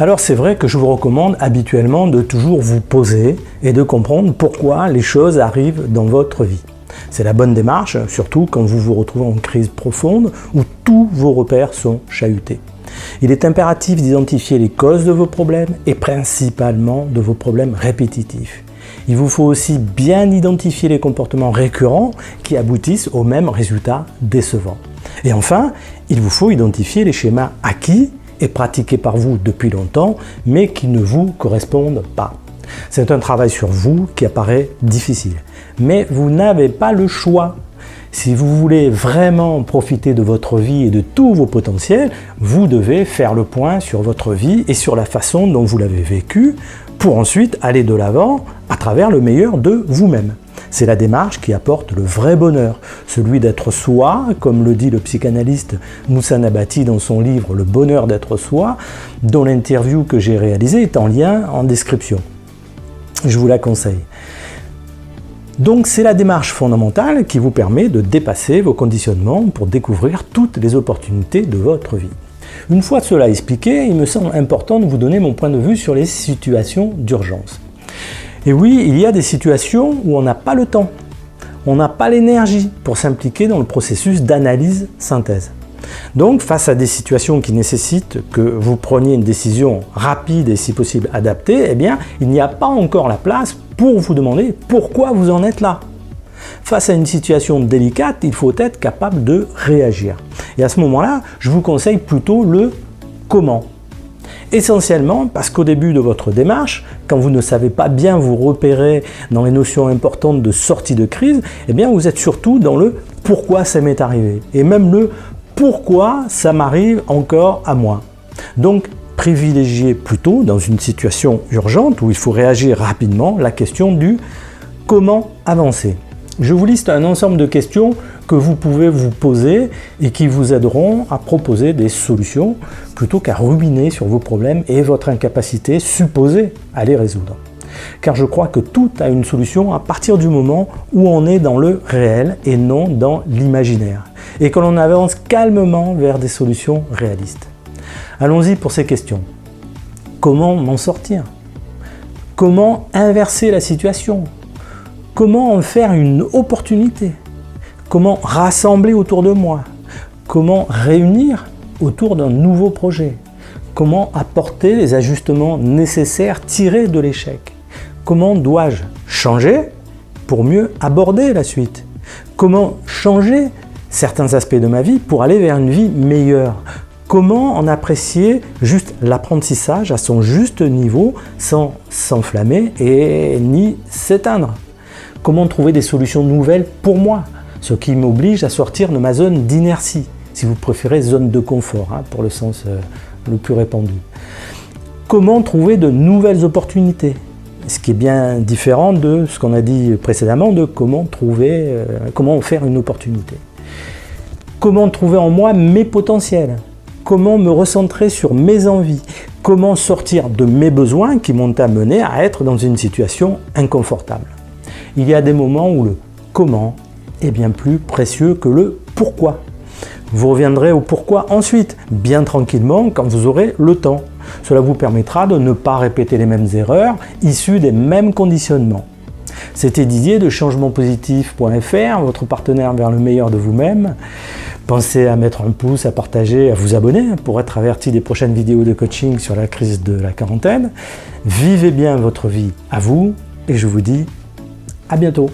Alors c'est vrai que je vous recommande habituellement de toujours vous poser et de comprendre pourquoi les choses arrivent dans votre vie. C'est la bonne démarche, surtout quand vous vous retrouvez en crise profonde où tous vos repères sont chahutés. Il est impératif d'identifier les causes de vos problèmes et principalement de vos problèmes répétitifs. Il vous faut aussi bien identifier les comportements récurrents qui aboutissent au même résultat décevant. Et enfin, il vous faut identifier les schémas acquis et pratiqués par vous depuis longtemps, mais qui ne vous correspondent pas. C'est un travail sur vous qui apparaît difficile, mais vous n'avez pas le choix. Si vous voulez vraiment profiter de votre vie et de tous vos potentiels, vous devez faire le point sur votre vie et sur la façon dont vous l'avez vécue pour ensuite aller de l'avant à travers le meilleur de vous-même. C'est la démarche qui apporte le vrai bonheur, celui d'être soi, comme le dit le psychanalyste Moussa Nabati dans son livre « Le bonheur d'être soi », dont l'interview que j'ai réalisée est en lien en description. Je vous la conseille. Donc c'est la démarche fondamentale qui vous permet de dépasser vos conditionnements pour découvrir toutes les opportunités de votre vie. Une fois cela expliqué, il me semble important de vous donner mon point de vue sur les situations d'urgence. Et oui, il y a des situations où on n'a pas le temps, on n'a pas l'énergie pour s'impliquer dans le processus d'analyse-synthèse. Donc, face à des situations qui nécessitent que vous preniez une décision rapide et si possible adaptée, eh bien, il n'y a pas encore la place pour vous demander pourquoi vous en êtes là. Face à une situation délicate, il faut être capable de réagir. Et à ce moment-là, je vous conseille plutôt le comment. Essentiellement parce qu'au début de votre démarche, quand vous ne savez pas bien vous repérer dans les notions importantes de sortie de crise, eh bien vous êtes surtout dans le pourquoi ça m'est arrivé et même le pourquoi ça m'arrive encore à moi. Donc privilégiez plutôt dans une situation urgente où il faut réagir rapidement la question du comment avancer. Je vous liste un ensemble de questions que vous pouvez vous poser et qui vous aideront à proposer des solutions plutôt qu'à ruminer sur vos problèmes et votre incapacité supposée à les résoudre. Car je crois que tout a une solution à partir du moment où on est dans le réel et non dans l'imaginaire et que l'on avance calmement vers des solutions réalistes. Allons-y pour ces questions. Comment m'en sortir? Comment inverser la situation? Comment en faire une opportunité? Comment rassembler autour de moi? Comment réunir autour d'un nouveau projet? Comment apporter les ajustements nécessaires tirés de l'échec? Comment dois-je changer pour mieux aborder la suite? Comment changer certains aspects de ma vie pour aller vers une vie meilleure? Comment en apprécier juste l'apprentissage à son juste niveau sans s'enflammer et ni s'éteindre? Comment trouver des solutions nouvelles pour moi, ce qui m'oblige à sortir de ma zone d'inertie, si vous préférez zone de confort, pour le sens le plus répandu. Comment trouver de nouvelles opportunités, ce qui est bien différent de ce qu'on a dit précédemment de comment faire une opportunité. Comment trouver en moi mes potentiels, comment me recentrer sur mes envies, comment sortir de mes besoins qui m'ont amené à être dans une situation inconfortable. Il y a des moments où le comment est bien plus précieux que le pourquoi. Vous reviendrez au pourquoi ensuite, bien tranquillement, quand vous aurez le temps. Cela vous permettra de ne pas répéter les mêmes erreurs issues des mêmes conditionnements. C'était Didier de changementpositif.fr, votre partenaire vers le meilleur de vous-même. Pensez à mettre un pouce, à partager, à vous abonner pour être averti des prochaines vidéos de coaching sur la crise de la quarantaine. Vivez bien votre vie à vous et je vous dis à bientôt.